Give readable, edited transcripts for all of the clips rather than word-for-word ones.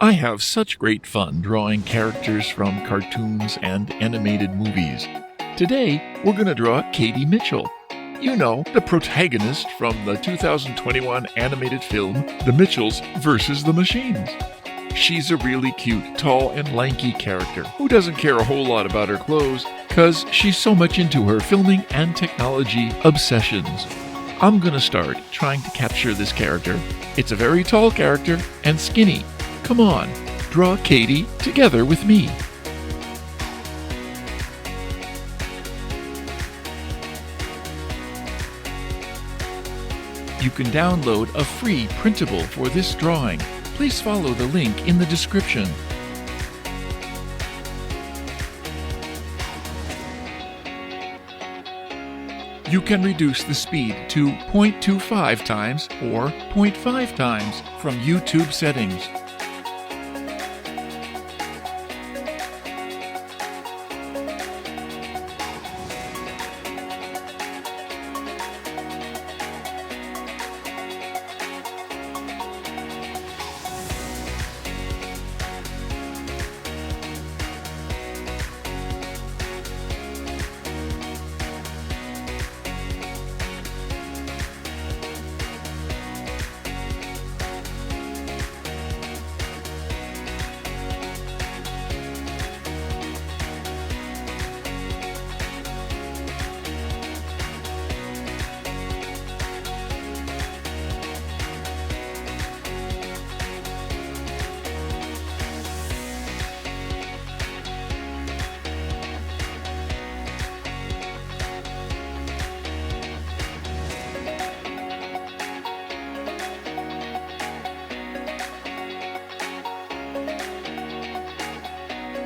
I have such great fun drawing characters from cartoons and animated movies. Today, we're going to draw Katie Mitchell. You know, the protagonist from the 2021 animated film, The Mitchells vs. the Machines. She's a really cute, tall, and lanky character who doesn't care a whole lot about her clothes because she's so much into her filming and technology obsessions. I'm going to start trying to capture this character. It's a very tall character and skinny. Come on, draw Katie together with me. You can download a free printable for this drawing. Please follow the link in the description. You can reduce the speed to 0.25 times or 0.5 times from YouTube settings.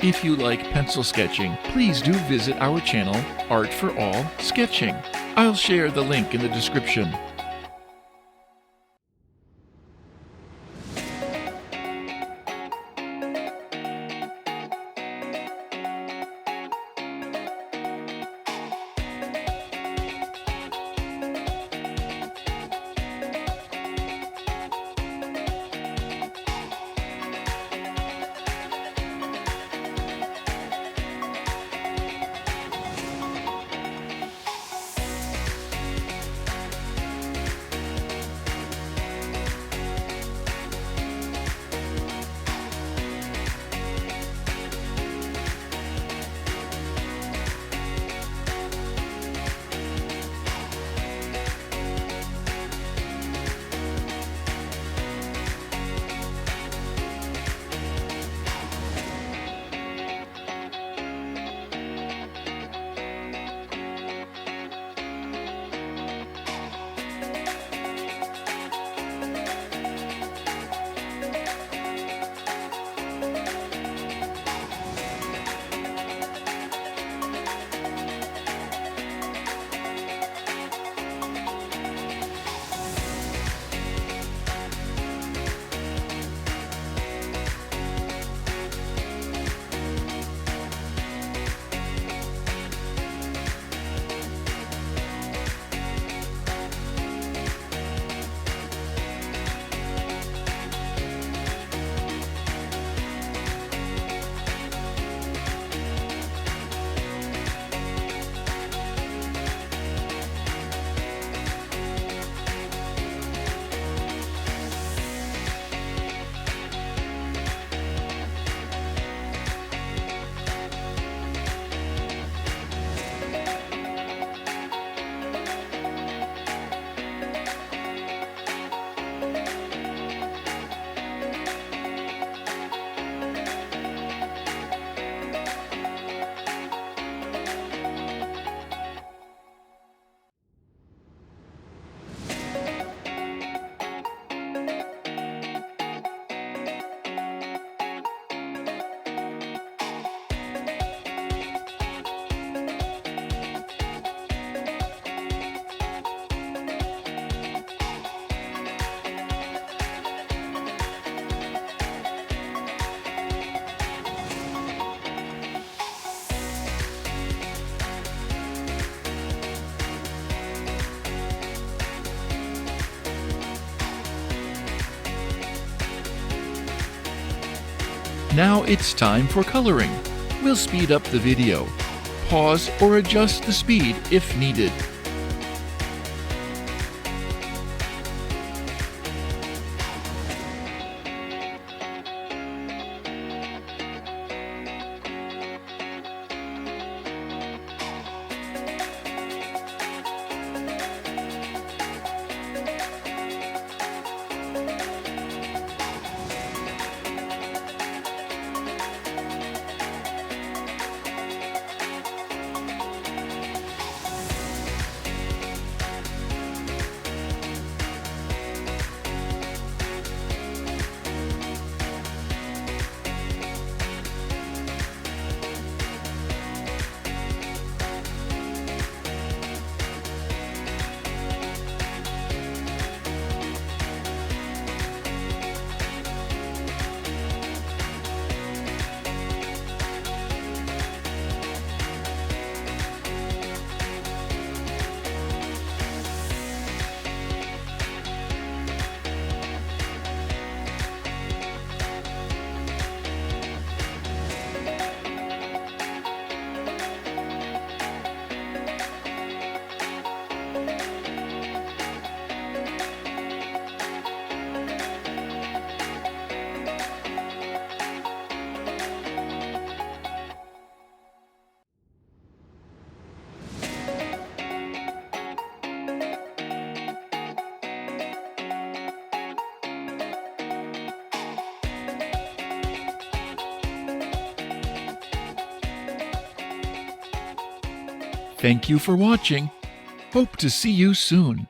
If you like pencil sketching, please do visit our channel, Art for All Sketching. I'll share the link in the description. Now it's time for coloring. We'll speed up the video. Pause or adjust the speed if needed. Thank you for watching. Hope to see you soon.